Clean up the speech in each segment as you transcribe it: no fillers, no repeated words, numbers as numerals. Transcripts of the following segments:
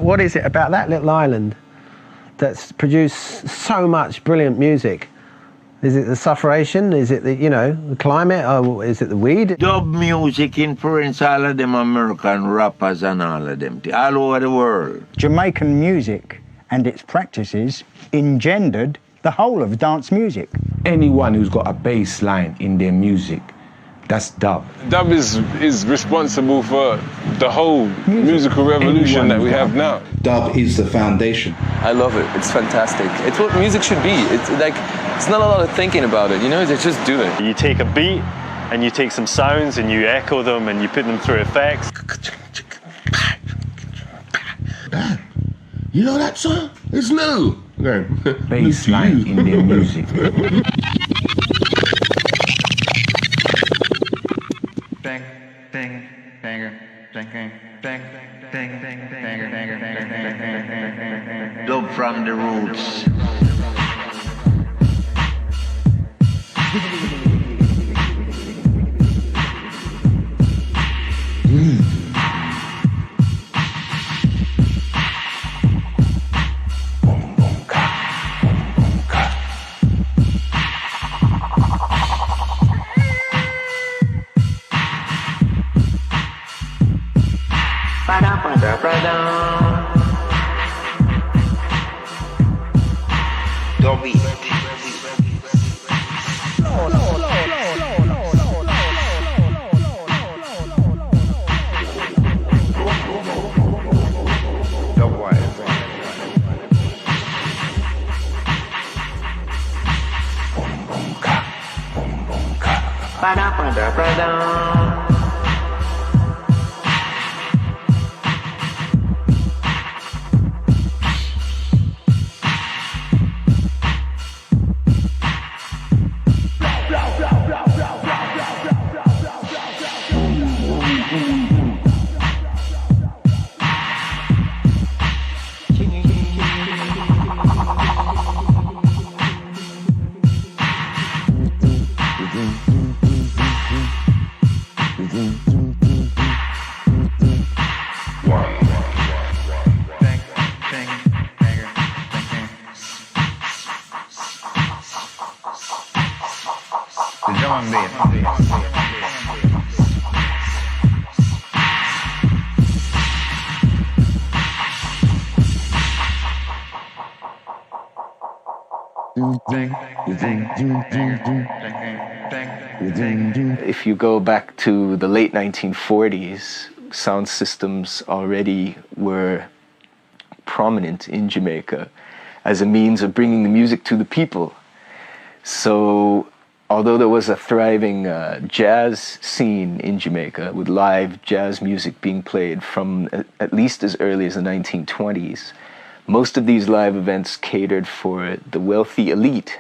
What is it about that little island that's produced so much brilliant music? Is it the sufferation? Is it the, the climate? Or is it the weed? Dub music influence all of them American rappers and all of them, all over the world. Jamaican music and its practices engendered the whole of dance music. Anyone who's got a bass line in their music, that's dub. Dub is responsible for the whole musical revolution that we have now. Dub is the foundation. I love it. It's fantastic. It's what music should be. It's like, it's not a lot of thinking about it, They just do it. You take a beat and you take some sounds and you echo them and you put them through effects. Dad, you know that song? It's new. Bass line in their music. Bang, bang, banger, bang, bang, bang, bang, bang, banger, banger, banger, banger, banger. Dub from the roots. If you go back to the late 1940s, sound systems already were prominent in Jamaica as a means of bringing the music to the people. So although there was a thriving jazz scene in Jamaica with live jazz music being played from at least as early as the 1920s, most of these live events catered for the wealthy elite.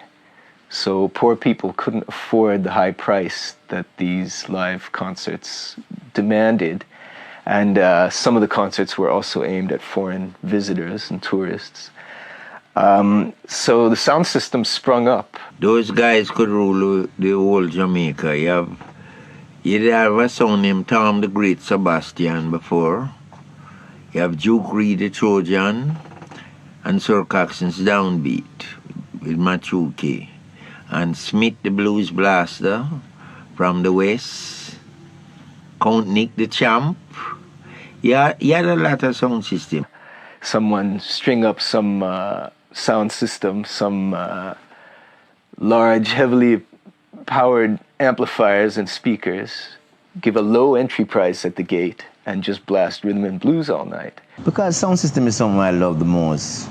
So poor people couldn't afford the high price that these live concerts demanded. And some of the concerts were also aimed at foreign visitors and tourists. So the sound system sprung up. Those guys could rule the whole Jamaica. You have a son named Tom the Great Sebastian before. You have Duke Reed the Trojan and Sir Coxson's Downbeat with Machuki. And Smith the Blues Blaster from the West. Count Nick the Champ. Yeah, he had a lot of sound system. Someone string up some sound system, some large, heavily powered amplifiers and speakers, give a low entry price at the gate, and just blast rhythm and blues all night. Because sound system is something I love the most.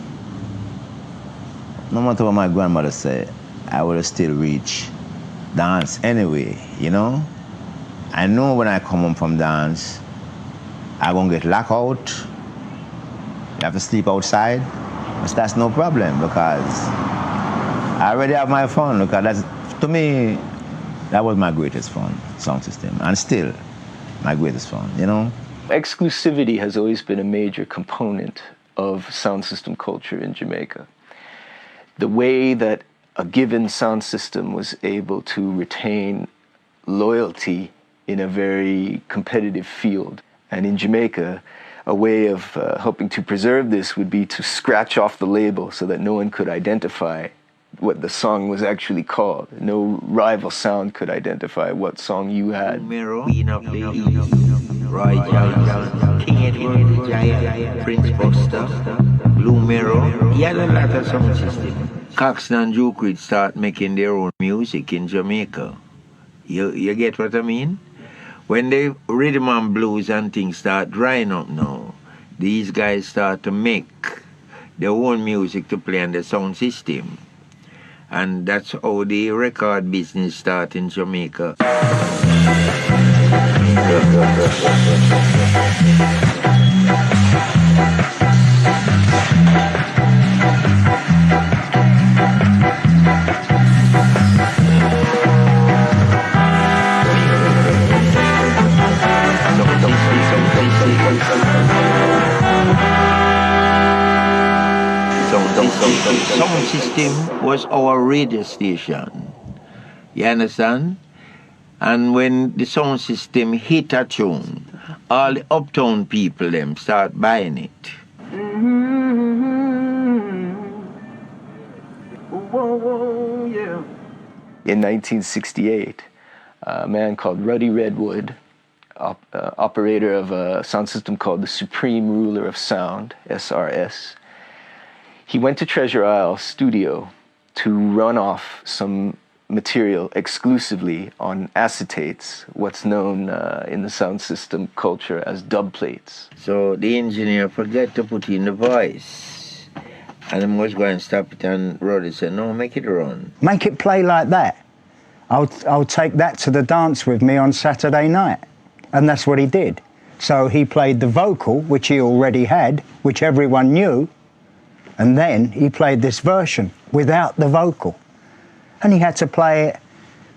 No matter what my grandmother said, I would still reach dance anyway, I know when I come home from dance, I'm going to get locked out. You have to sleep outside. But that's no problem because I already have my fun. Because to me, that was my greatest fun, sound system. And still, my greatest fun, Exclusivity has always been a major component of sound system culture in Jamaica. The way that a given sound system was able to retain loyalty in a very competitive field. And in Jamaica, a way of helping to preserve this would be to scratch off the label so that no one could identify what the song was actually called. No rival sound could identify what song you had. Queen of the East, Roy Johnson, King Edward the Giant, Prince Buster, Blue Mirror. He had a lot of sound system. Coxsone and Duke Reid start making their own music in Jamaica. You get what I mean? When the rhythm and blues and things start drying up now, these guys start to make their own music to play on the sound system. And that's how the record business started in Jamaica. Sound system was our radio station. You understand? And when the sound system hit a tune, all the uptown people them start buying it. In 1968, a man called Ruddy Redwood, operator of a sound system called the Supreme Ruler of Sound, SRS, he went to Treasure Isle Studio to run off some material exclusively on acetates, what's known in the sound system culture as dub plates. So the engineer forgot to put in the voice. And I was going to stop it, and Roddy said, no, make it run. Make it play like that. I'll take that to the dance with me on Saturday night. And that's what he did. So he played the vocal, which he already had, which everyone knew, and then he played this version without the vocal. And he had to play it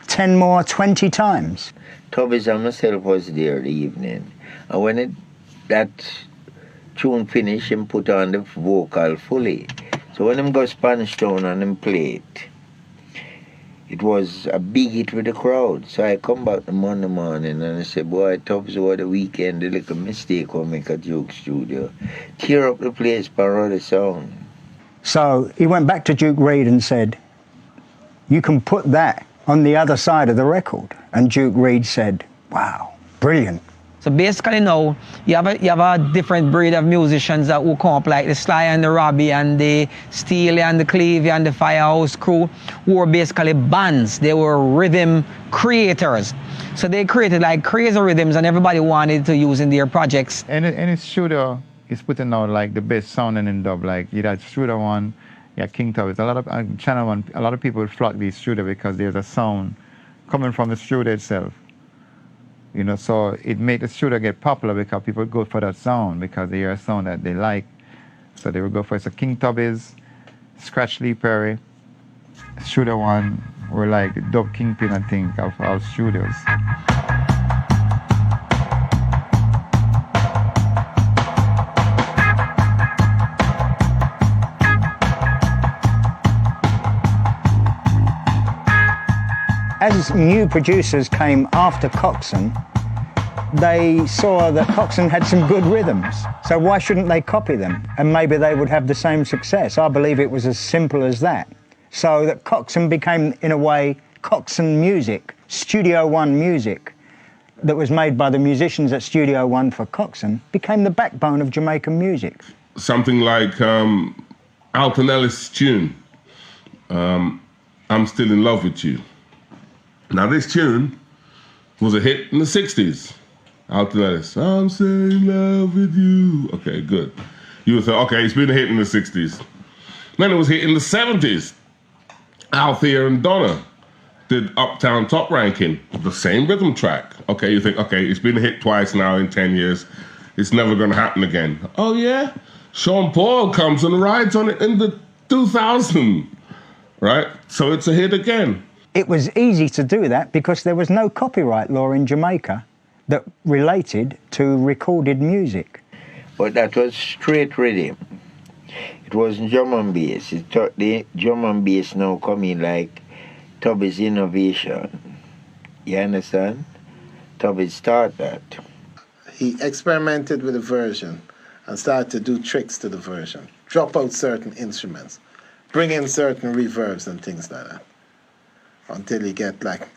10 more, 20 times. Tubbies and myself was there the evening. And when that tune finished, him put on the vocal fully. So when him go Spanish Town and him play it was a big hit with the crowd. So I come back the Monday morning and I said, boy, Tubbs over the weekend, the little mistake will make a Duke studio. Tear up the place for the sound. So he went back to Duke Reid and said, you can put that on the other side of the record. And Duke Reid said, wow, brilliant. So basically now, you have a different breed of musicians that will come up, like the Sly and the Robbie and the Steely and the Clevie and the Firehouse Crew, who were basically bands. They were rhythm creators. So they created like crazy rhythms and everybody wanted to use in their projects. Any studio is putting out like the best sounding in dub, like you had Studio One, King Towers. A lot of Channel One, a lot of people would flock these studio because there's a sound coming from the studio itself. You know, so it made the studio get popular because people go for that sound because they hear a sound that they like. So they would go for it. So King Tubby's, Scratch Lee Perry, Studio One were like the dub kingpin, I think, of our studios. As new producers came after Coxsone, they saw that Coxsone had some good rhythms. So why shouldn't they copy them? And maybe they would have the same success. I believe it was as simple as that. So that Coxsone became, in a way, Coxsone music, Studio One music, that was made by the musicians at Studio One for Coxsone, became the backbone of Jamaican music. Something like Alton Ellis' tune, I'm Still in Love with You. Now this tune was a hit in the 60s. Alton Ellis, I'm still in love with you. Okay, good. You would say, okay, it's been a hit in the 60s. Then it was a hit in the 70s. Althea and Donna did Uptown Top Ranking, the same rhythm track. Okay, you think, okay, it's been a hit twice now in 10 years. It's never going to happen again. Oh, yeah? Sean Paul comes and rides on it in the 2000, right? So it's a hit again. It was easy to do that because there was no copyright law in Jamaica that related to recorded music. But that was straight rhythm. It wasn't drum and bass. The drum and bass now coming like Tubby's innovation. You understand? Tubby started that. He experimented with a version and started to do tricks to the version. Drop out certain instruments, bring in certain reverbs and things like that, until you get like,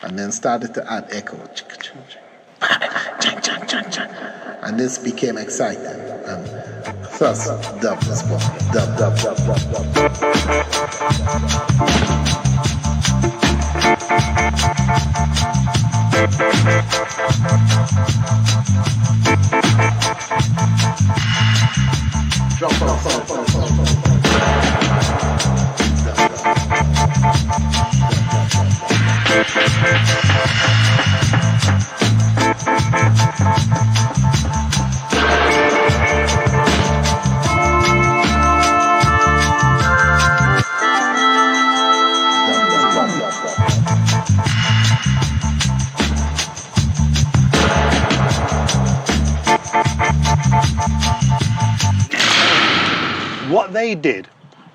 and then started to add echo. And this became exciting. And thus, dub was born. Dub, dub, dub, dub, dub. Drop off. What they did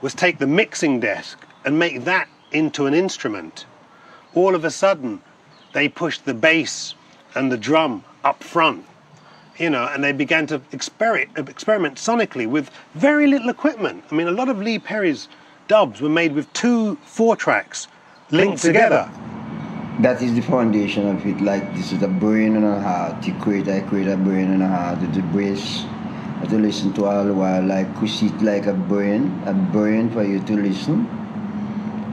was take the mixing desk and make that into an instrument. All of a sudden, they pushed the bass and the drum up front, you know, and they began to experiment sonically with very little equipment. I mean, a lot of Lee Perry's dubs were made with 2 4-tracks linked together. That is the foundation of it. Like, this is a brain and a heart. I create a brain and a heart. The bass to listen to all the while, like push it like a brain for you to listen.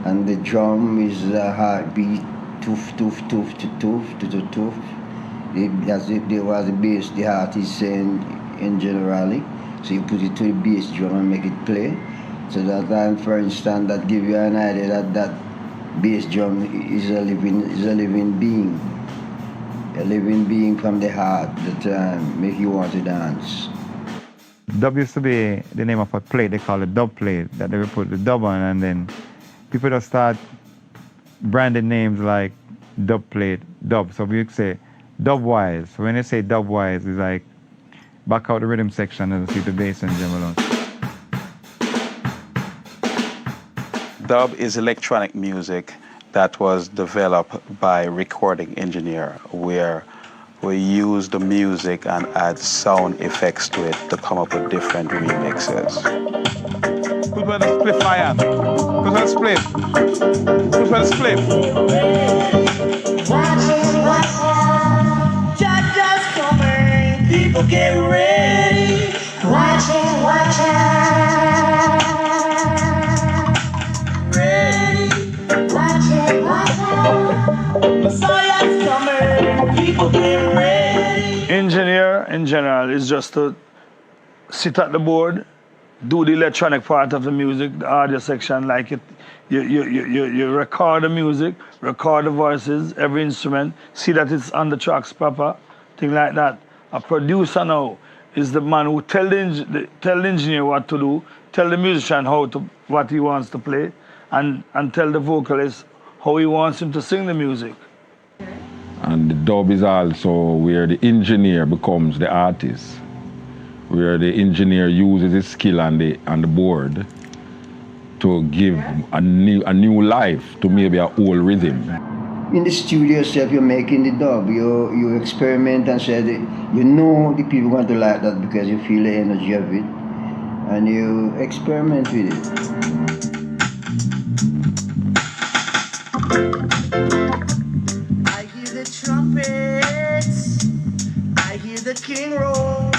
And the drum is a heartbeat, toof, toof, toof, toof, toof, toof, toof. As if there was the bass, the heart is saying in generally. So you put it to the bass drum and make it play. So that, for instance, that give you an idea that bass drum is a living being. A living being from the heart that make you want to dance. Dub used to be the name of a plate, they call it dub plate, that they would put the dub on, and then people just start branding names like dub plate, dub. So we say dub wise. So when they say dub wise, it's like back out the rhythm section and see the bass and drum alone. Dub is electronic music that was developed by a recording engineer, where we use the music and add sound effects to it to come up with different remixes. Put on the split, Ryan. Put on the split. Put on the split. Judges coming. People get ready. Watch out. Ready. Watch out. Messiah's coming. People get ready. Engineer in general is just to sit at the board, do the electronic part of the music, the audio section, like it. You record the music, record the voices, every instrument, see that it's on the tracks proper, things like that. A producer now is the man who tell the engineer what to do, tell the musician what he wants to play, and tell the vocalist how he wants him to sing the music. And the dub is also where the engineer becomes the artist, where the engineer uses his skill on the board to give a new life to maybe a old rhythm. In the studio yourself, you're making the dub, you experiment and say that you know the people want to like that because you feel the energy of it, and you experiment with it. I hear the trumpets, I hear the king roll.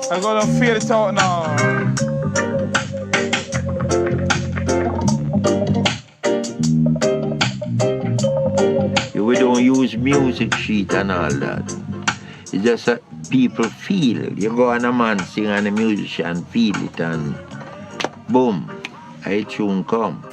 I'm gonna feel it out now. We don't use music sheet and all that. It's just that people feel. You go on a man sing and the musician feel it and boom, a tune come.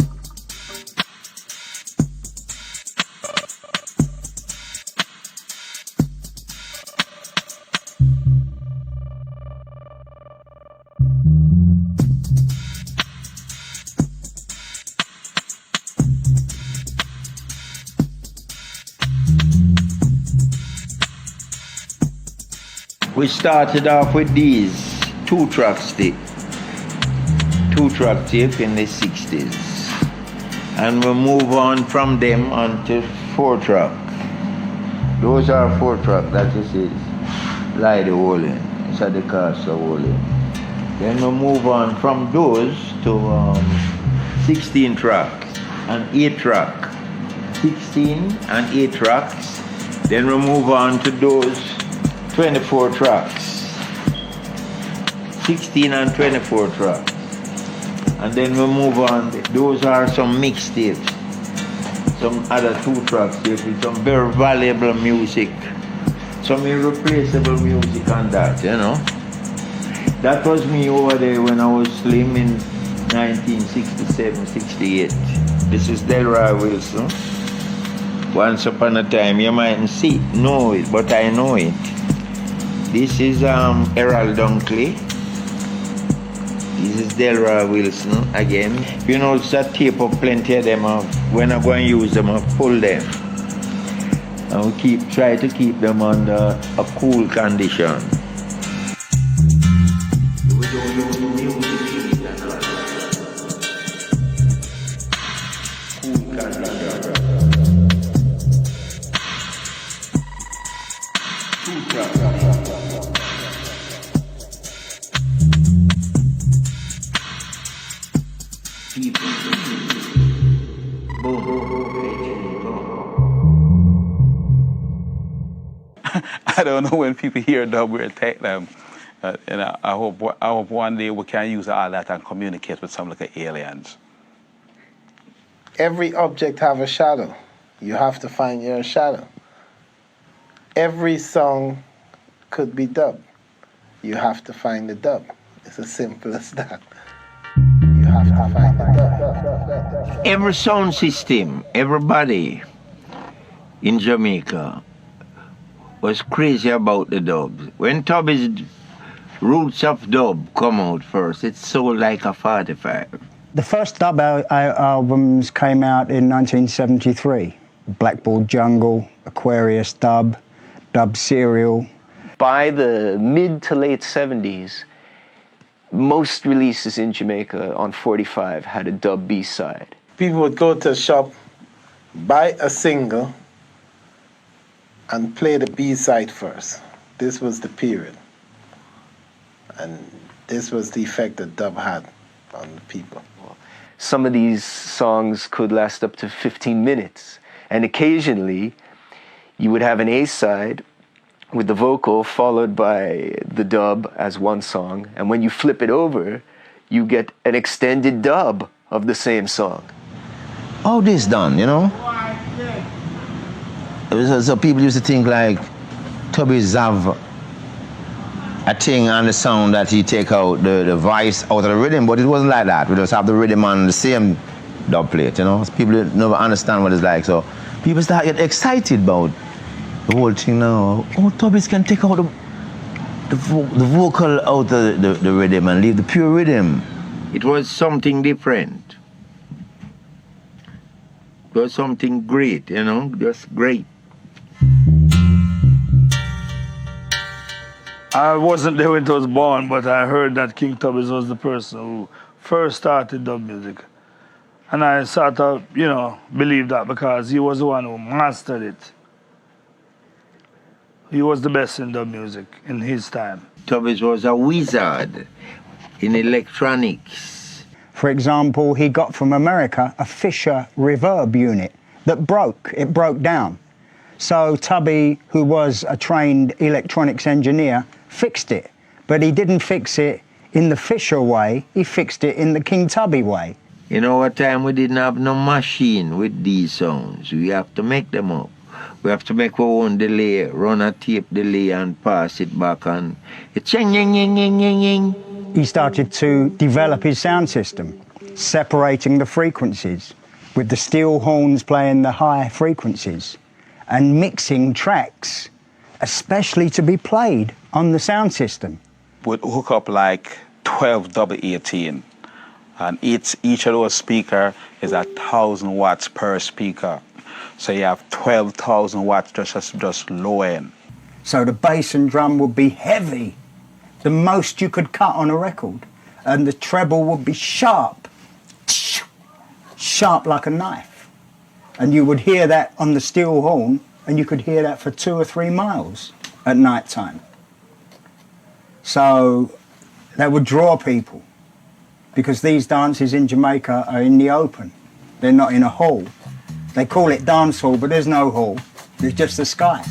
We started off with these 2-track tape in the 60s, and we move on from them onto 4-track. Those are 4 tracks that you see. Lie the whole in. It's at the cast of whole in. Then we move on from those to 16 tracks and 8 track. 16 and 8 tracks. Then we move on to those 24 tracks. 16 and 24 tracks. And then we move on. Those are some mixtapes. Some other 2 tracks here with some very valuable music. Some irreplaceable music on that, you know. That was me over there when I was slim in 1967, 68. This is Delroy Wilson. Once upon a time, you mightn't know it, but I know it. This is Errol Dunkley. This is Delroy Wilson again. You know, it's a tape of plenty of them. When I go and use them, I pull them. And we try to keep them under a cool condition. We don't use music and all that. Cool condition. 2 tracks. I don't know when people hear dub, we'll take them. And I hope one day we can use all that and communicate with some like aliens. Every object have a shadow. You have to find your shadow. Every song could be dub. You have to find the dub. It's as simple as that. You have to find the dub. Every sound system, everybody in Jamaica was crazy about the dubs. When Tubby's Roots of Dub come out first, it sold like a 45. The first dub albums came out in 1973. Blackboard Jungle, Aquarius Dub, Dub Serial. By the mid to late 70s, most releases in Jamaica on 45 had a dub B-side. People would go to a shop, buy a single, and play the B-side first. This was the period. And this was the effect that dub had on the people. Some of these songs could last up to 15 minutes. And occasionally, you would have an A-side with the vocal followed by the dub as one song. And when you flip it over, you get an extended dub of the same song. How this done, you know? So people used to think like Tubby's have a thing on the sound that he take out the voice out of the rhythm, but it wasn't like that. We just have the rhythm on the same dub plate, you know? So people never understand what it's like. So people start get excited about the whole thing now. Oh, Tubby's can take out the vocal out of the rhythm and leave the pure rhythm. It was something different. It was something great, you know, just great. I wasn't there when it was born, but I heard that King Tubby's was the person who first started dub music. And I sort of, you know, believed that because he was the one who mastered it. He was the best in dub music in his time. Tubby's was a wizard in electronics. For example, he got from America a Fisher reverb unit that broke. It broke down. So Tubby, who was a trained electronics engineer, fixed it. But he didn't fix it in the Fisher way, he fixed it in the King Tubby way. In our time, we didn't have no machine with these sounds. We have to make them up. We have to make our own delay, run a tape delay and pass it back on. It's ching. He started to develop his sound system, separating the frequencies, with the steel horns playing the high frequencies, and mixing tracks, especially to be played on the sound system. Would hook up like 12 double 18, and each of those speakers is 1,000 watts per speaker. So you have 12,000 watts just low end. So the bass and drum would be heavy, the most you could cut on a record, and the treble would be sharp, sharp like a knife. And you would hear that on the steel horn and you could hear that for 2 or 3 miles at night time. So that would draw people, because these dances in Jamaica are in the open. They're not in a hall. They call it dance hall, but there's no hall. There's just the sky.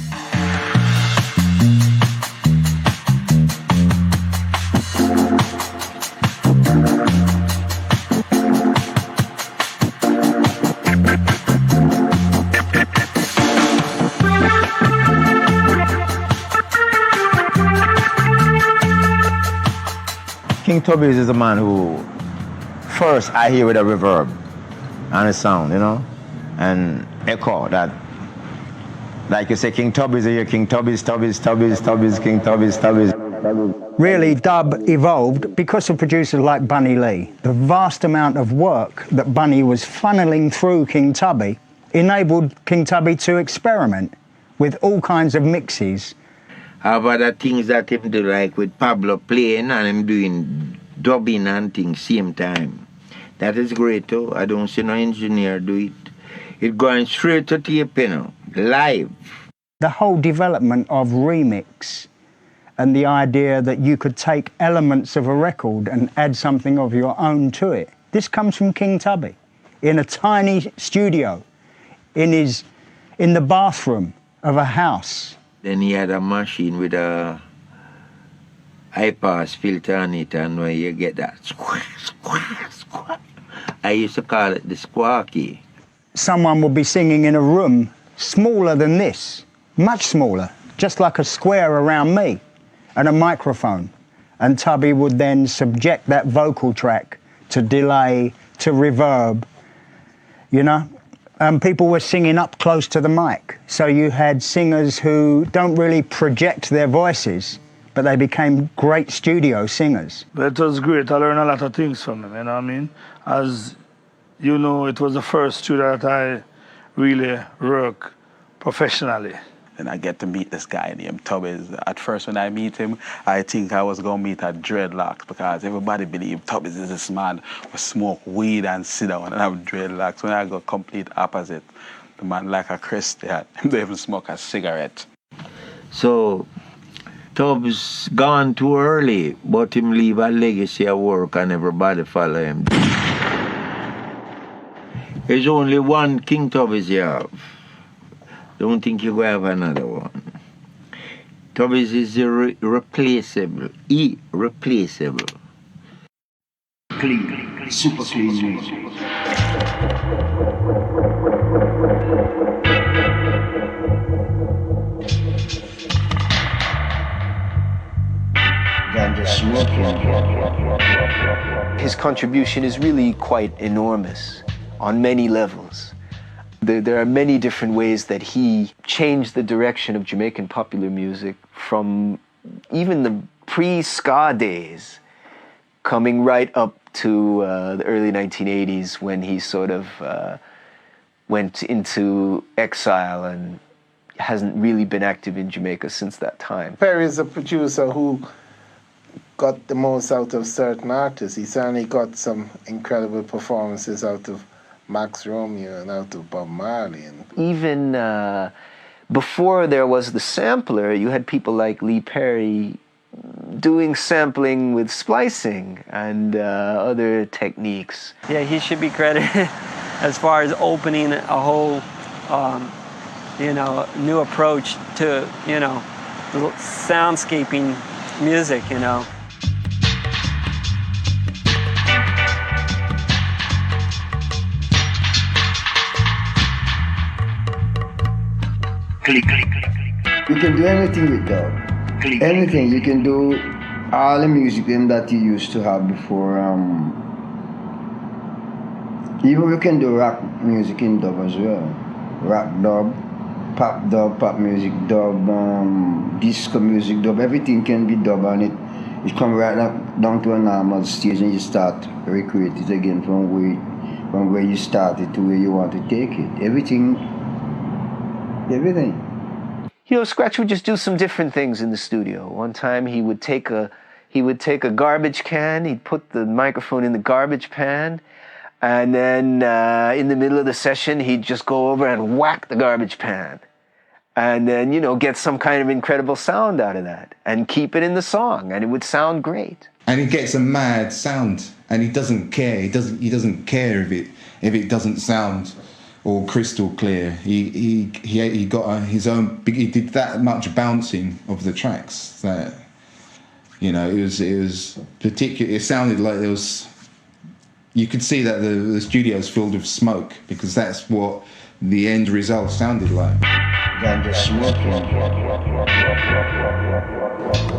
King Tubby's is a man who, first I hear with a reverb and a sound, you know, and echo that. Like you say, King Tubby's, you hear King Tubby's, King Tubby's. Really, dub evolved because of producers like Bunny Lee. The vast amount of work that Bunny was funneling through King Tubby enabled King Tubby to experiment with all kinds of mixes. Have other things that him do, like with Pablo playing and him doing dubbing and things same time. That is great too. I don't see no engineer do it. It going straight to tape, you know, live. The whole development of remix and the idea that you could take elements of a record and add something of your own to it. This comes from King Tubby in a tiny studio in the bathroom of a house. Then he had a machine with a high-pass filter on it, and where you get that squawk, squawk, squawk. I used to call it the squawky. Someone would be singing in a room smaller than this, much smaller, just like a square around me, and a microphone. And Tubby would then subject that vocal track to delay, to reverb, you know? People were singing up close to the mic. So you had singers who don't really project their voices, but they became great studio singers. But it was great. I learned a lot of things from them, you know what I mean? As you know, it was the first studio that I really worked professionally. And I get to meet this guy named Tubby's. At first when I meet him, I think I was going to meet a dreadlocks, because everybody believed Tubby's is this man who smoke weed and sit down and have dreadlocks. When I got complete opposite, the man like a Christian, he don't even smoke a cigarette. So Tubbs gone too early, but him leave a legacy of work and everybody follow him. There's only one King Tubbs you have. Don't think you're going to have another one. Tubbs is irreplaceable. Irreplaceable. Clean, super clean music. Ganja smoking. His contribution is really quite enormous on many levels. There are many different ways that he changed the direction of Jamaican popular music from even the pre-ska days, coming right up to the early 1980s, when he sort of went into exile and hasn't really been active in Jamaica since that time. Perry is a producer who got the most out of certain artists. He certainly got some incredible performances out of Max Romeo and out of Bob Marley. And even before there was the sampler, you had people like Lee Perry doing sampling with splicing and other techniques. Yeah, he should be credited as far as opening a whole, new approach to, soundscaping music, Click. You can do anything with dub. Anything. You can do all the music that you used to have before. Even you can do rock music in dub as well. Rock dub, pop music dub, disco music dub. Everything can be dub, and it comes right down to a normal stage, and you start recreate it again from where you started to where you want to take it. Everything. Scratch would just do some different things in the studio. One time he would take a garbage can, he'd put the microphone in the garbage pan, and then in the middle of the session he'd just go over and whack the garbage pan. and then, you know, get some kind of incredible sound out of that and keep it in the song, and it would sound great. And he gets a mad sound, and he doesn't care. He doesn't care if it doesn't sound all crystal clear. He got his own. He did that much bouncing of the tracks that, you know, it was particular. It sounded like there was. You could see that the studio's filled with smoke, because that's what the end result sounded like. Ganja smoking.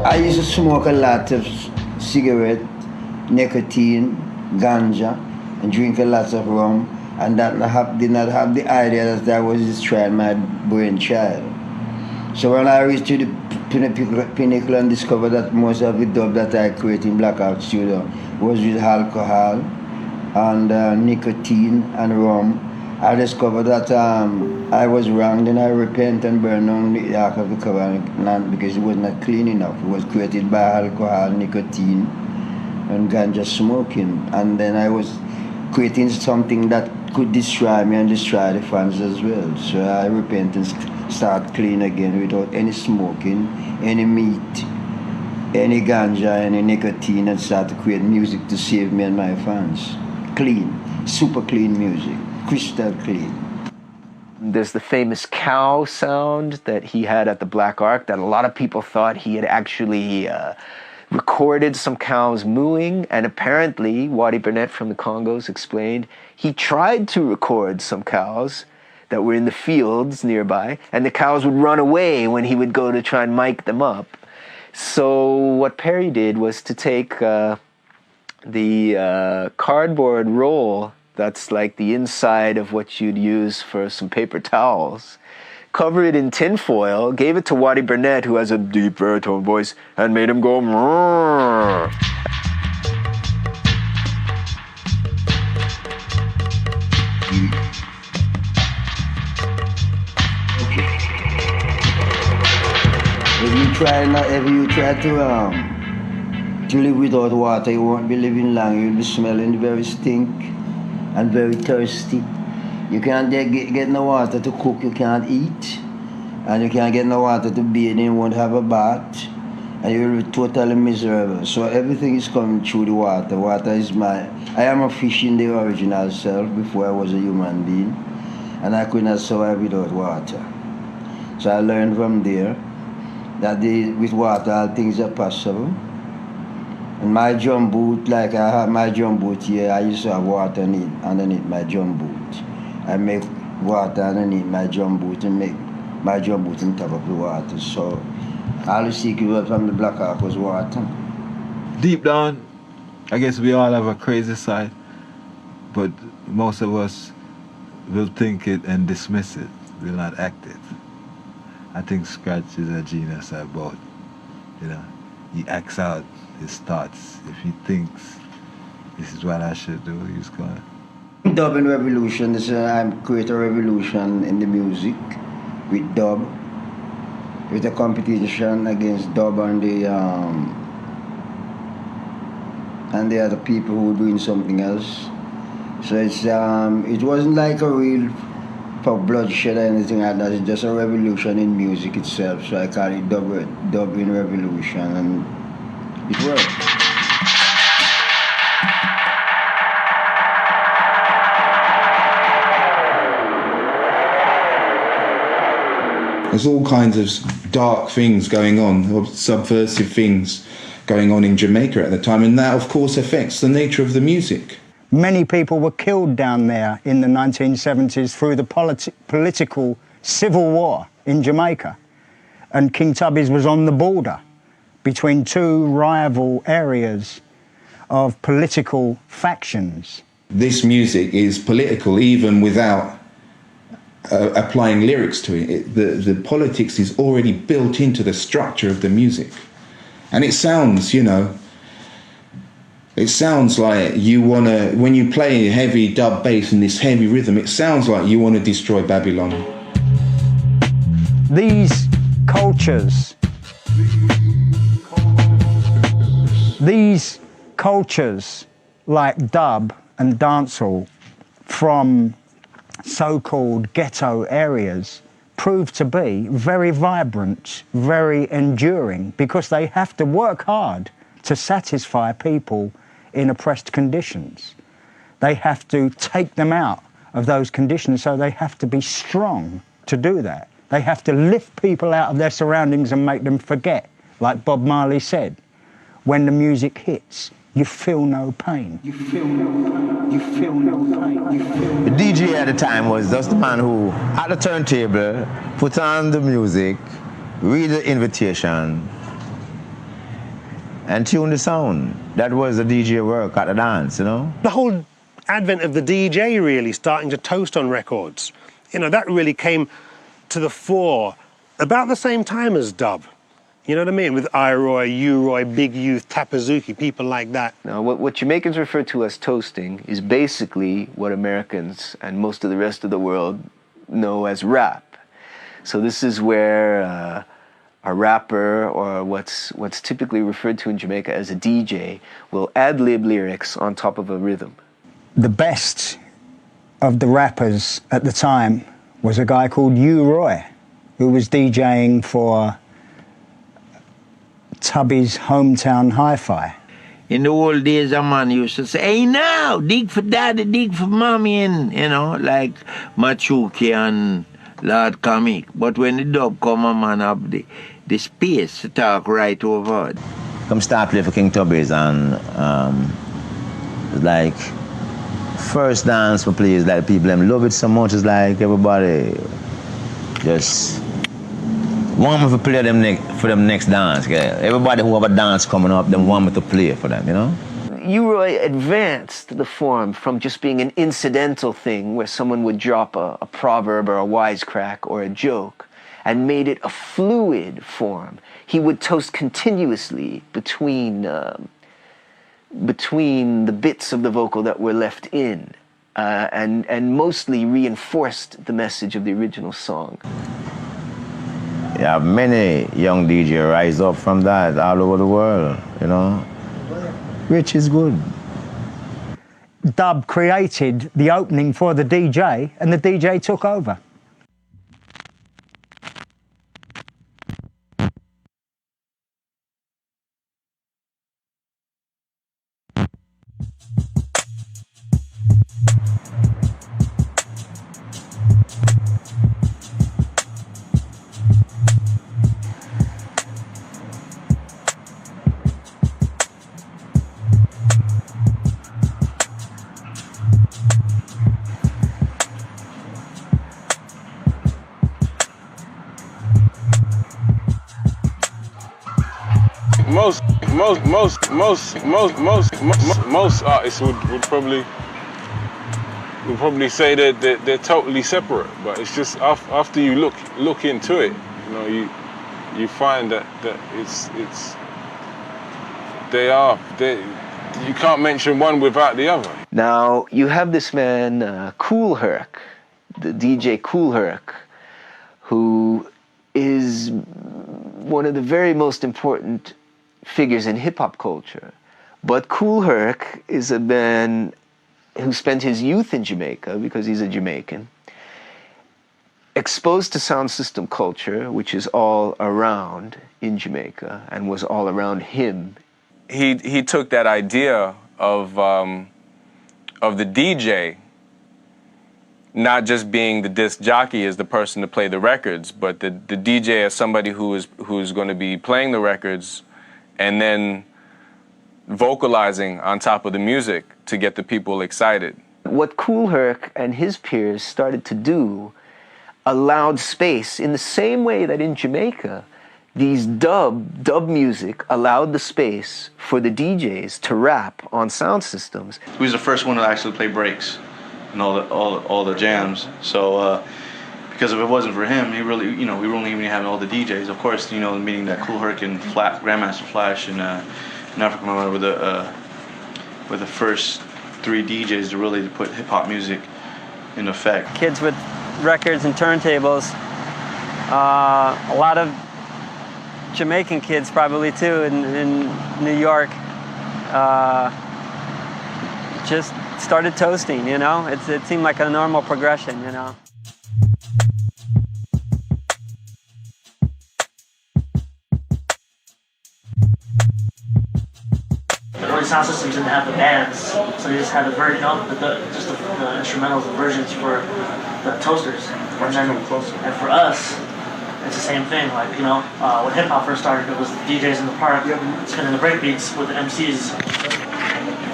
I used to smoke a lot of cigarette, nicotine, ganja, and drink a lot of rum, and that did not have the idea that I was destroying my brainchild. So when I reached to the pinnacle and discovered that most of the dub that I create in Blackout Studio was with alcohol and nicotine and rum, I discovered that I was wrong. Then I repent and burn down the Ark of the Covenant because it was not clean enough. It was created by alcohol, nicotine, and ganja smoking. And then I was creating something that could destroy me and destroy the fans as well. So I repent and start clean again without any smoking, any meat, any ganja, any nicotine, and start to create music to save me and my fans. Clean, super clean music. Crystal clean. There's the famous cow sound that he had at the Black Ark that a lot of people thought he had actually recorded some cows mooing, and apparently Waddy Burnett from the Congos explained he tried to record some cows that were in the fields nearby, and the cows would run away when he would go to try and mic them up. So what Perry did was to take the cardboard roll that's like the inside of what you'd use for some paper towels, cover it in tin foil, gave it to Waddy Burnett, who has a deep baritone voice, and made him go "Mrrr." If you try to live without water, you won't be living long. You'll be smelling very stink and very thirsty. You can't get no water to cook, you can't eat, and you can't get no water to bathe, you won't have a bath, and you'll be totally miserable. So everything is coming through the water. Water is I am a fish in the original self before I was a human being, and I could not survive without water. So I learned from there that with water all things are possible. And my drum boot, like I have my drum boot here, I used to have water underneath my drum boot. I make water underneath my drum boot and make my drum boot on top of the water. So all the secret from the Black Ark was water. Deep down, I guess we all have a crazy side, but most of us will think it and dismiss it, will not act it. I think Scratch is a genius about, you know, he acts out his thoughts. If he thinks this is what I should do, he's gonna. Dubbing revolution is I create a revolution in the music with dub, with a competition against dub and the other people who were doing something else. So it's it wasn't like a real for bloodshed or anything like that. It's just a revolution in music itself. So I call it dubbing revolution, and it worked. There's all kinds of dark things going on, or subversive things going on in Jamaica at the time, and that of course affects the nature of the music. Many people were killed down there in the 1970s through the political civil war in Jamaica. And King Tubby's was on the border between two rival areas of political factions. This music is political even without applying lyrics to it. The politics is already built into the structure of the music. And it sounds, you know, it sounds like you want to, when you play heavy dub bass and this heavy rhythm, it sounds like you want to destroy Babylon. These cultures like dub and dancehall from so-called ghetto areas prove to be very vibrant, very enduring, because they have to work hard to satisfy people in oppressed conditions. They have to take them out of those conditions, so they have to be strong to do that. They have to lift people out of their surroundings and make them forget, like Bob Marley said. When the music hits, you feel no pain. You feel no pain. You feel no pain. You feel no pain. The DJ at the time was just the man who, at the turntable, put on the music, read the invitation, and tune the sound. That was the DJ work at the dance, you know? The whole advent of the DJ really starting to toast on records, you know, that really came to the fore about the same time as dub. You know what I mean? With I-Roy, U-Roy, Big Youth, Tapazuki, people like that. Now, what Jamaicans refer to as toasting is basically what Americans and most of the rest of the world know as rap. So this is where a rapper, or what's typically referred to in Jamaica as a DJ, will ad-lib lyrics on top of a rhythm. The best of the rappers at the time was a guy called U-Roy, who was DJing for Tubby's Hometown Hi-Fi. In the old days, a man used to say, hey now, dig for daddy, dig for mommy, and, you know, like Machuki and Lord Comic. But when the dub come, a man have the space to talk right over it. Come start play for King Tubby's, and like, first dance we play is like people them love it so much, it's like everybody just want me to play them for them next dance. Yeah. Everybody who have a dance coming up, them want me to play for them, you know? U-Roy advanced the form from just being an incidental thing where someone would drop a proverb or a wisecrack or a joke, and made it a fluid form. He would toast continuously between the bits of the vocal that were left in, and mostly reinforced the message of the original song. Yeah, many young DJs rise up from that all over the world, you know. Which is good. Dub created the opening for the DJ, and the DJ took over. Most artists would probably say that they're totally separate, but it's just after you look into it, you know, you find that it's you can't mention one without the other. Now you have this man Kool Herc, the DJ Kool Herc, who is one of the very most important figures in hip-hop culture. But Kool Herc is a man who spent his youth in Jamaica, because he's a Jamaican, exposed to sound system culture, which is all around in Jamaica and was all around him. He took that idea of the DJ not just being the disc jockey as the person to play the records, but the DJ as somebody who's going to be playing the records and then vocalizing on top of the music to get the people excited. What Kool Herc and his peers started to do allowed space in the same way that in Jamaica, these dub music allowed the space for the DJs to rap on sound systems. He was the first one to actually play breaks and all the jams. So because if it wasn't for him, we wouldn't even have all the DJs. Of course, you know, meeting that Kool Herc and Grandmaster Flash and African Mama were the first three DJs to really put hip hop music in effect. Kids with records and turntables, a lot of Jamaican kids probably too in New York, just started toasting, you know? It seemed like a normal progression, you know? sound systems didn't have the bands, so they just had the version, the instrumentals and versions for the toasters. And for us, it's the same thing. Like, you know, when hip hop first started, it was the DJs in the park spinning the break beats with the MCs,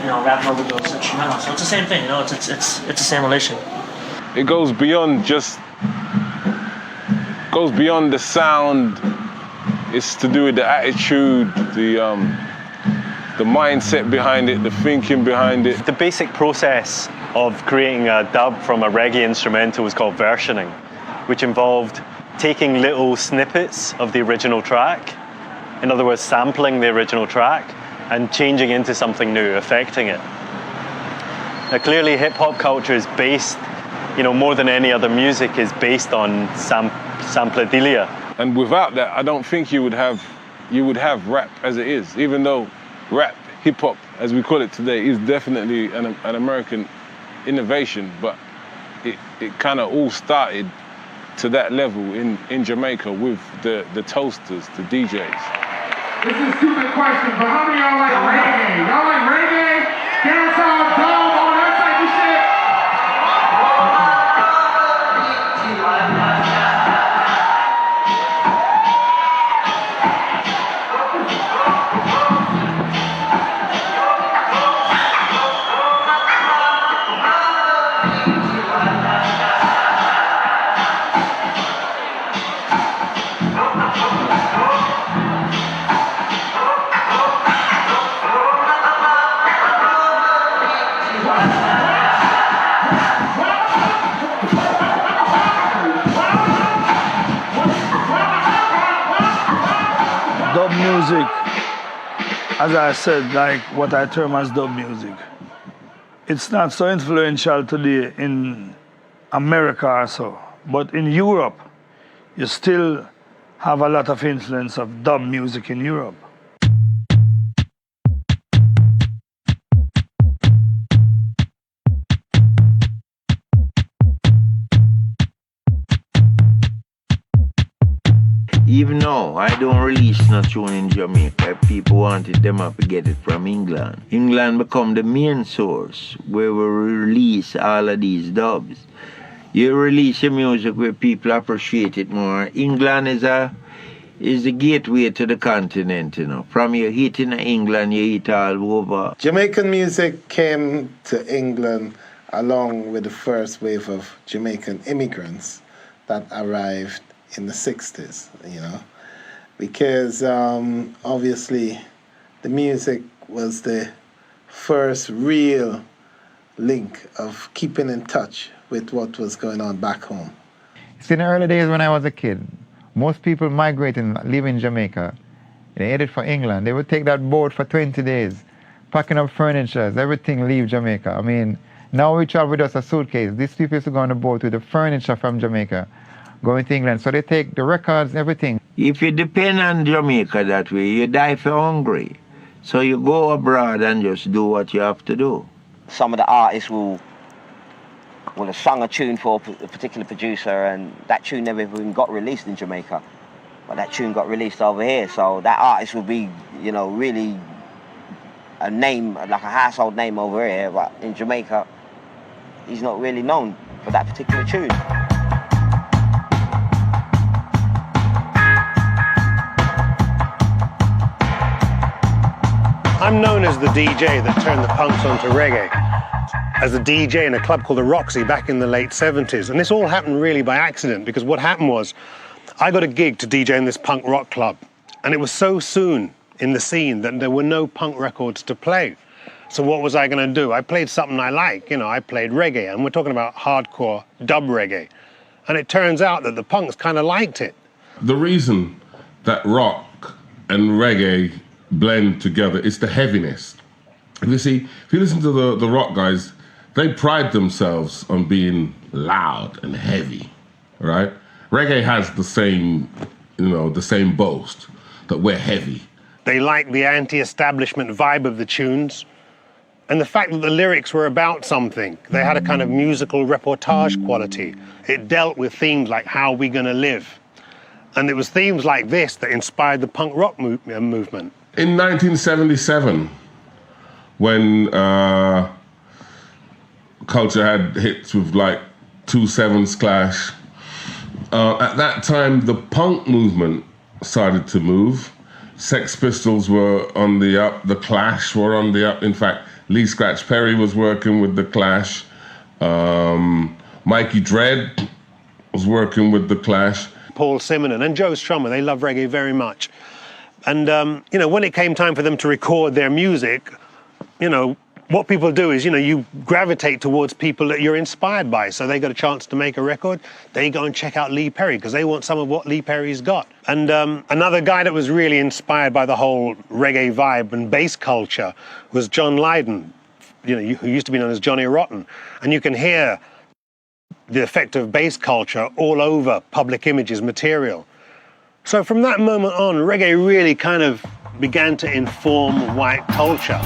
you know, rapping over those instrumentals. So it's the same thing, you know. It's the same relation. It goes beyond the sound. It's to do with the attitude, the mindset behind it, the thinking behind it. The basic process of creating a dub from a reggae instrumental was called versioning, which involved taking little snippets of the original track, in other words, sampling the original track and changing into something new, affecting it. Now, clearly hip-hop culture is based, you know, more than any other music is based on sampledelia. And without that, I don't think you would have rap as it is, even though rap, hip-hop, as we call it today, is definitely an American innovation, but it kind of all started to that level in Jamaica with the toasters, the DJs. This is a stupid question, but how many of y'all like reggae? Y'all like reggae? Dancehall, dub, all that type of shit? Dub music, as I said, like what I term as dub music, it's not so influential today in America or so, but in Europe, you still have a lot of influence of dub music in Europe. Even now, I don't release no tune in Jamaica. People wanted them up to get it from England. England become the main source where we release all of these dubs. You release your music where people appreciate it more. England is the gateway to the continent, you know. From your hit in England, you hit all over. Jamaican music came to England along with the first wave of Jamaican immigrants that arrived in the 60s, you know, because obviously the music was the first real link of keeping in touch with what was going on back home. See, in the early days when I was a kid, most people migrating, leaving Jamaica, they headed for England. They would take that boat for 20 days, packing up furniture, everything leave Jamaica. I mean, now we travel with just a suitcase. These people used to go on the boat with the furniture from Jamaica, going to England. So they take the records, everything. If you depend on Jamaica that way, you die for hungry. So you go abroad and just do what you have to do. Some of the artists will have sung a tune for a particular producer, and that tune never even got released in Jamaica. But that tune got released over here, so that artist will be, you know, really a name, like a household name over here, but in Jamaica, he's not really known for that particular tune. I'm known as the DJ that turned the punks onto reggae, as a DJ in a club called the Roxy back in the late 70s. And this all happened really by accident, because what happened was I got a gig to DJ in this punk rock club, and it was so soon in the scene that there were no punk records to play. So what was I going to do? I played something I like, you know, I played reggae, and we're talking about hardcore dub reggae. And it turns out that the punks kind of liked it. The reason that rock and reggae blend together is the heaviness. If you listen to the rock guys, they pride themselves on being loud and heavy, right? Reggae has the same, the same boast that we're heavy. They liked the anti-establishment vibe of the tunes, and the fact that the lyrics were about something. They had a kind of musical reportage quality. It dealt with themes like how we gonna live. And it was themes like this that inspired the punk rock movement. In 1977, when Culture had hits with like 2/7's Clash. At that time, the punk movement started to move. Sex Pistols were on the up. The Clash were on the up. In fact, Lee Scratch Perry was working with the Clash. Mikey Dread was working with the Clash. Paul Simonon and Joe Strummer, they love reggae very much. And, you know, when it came time for them to record their music, you know, what people do is, you know, you gravitate towards people that you're inspired by. So they got a chance to make a record, they go and check out Lee Perry because they want some of what Lee Perry's got. And another guy that was really inspired by the whole reggae vibe and bass culture was John Lydon, you know, who used to be known as Johnny Rotten. And you can hear the effect of bass culture all over Public Image's material. So from that moment on, reggae really kind of began to inform white culture.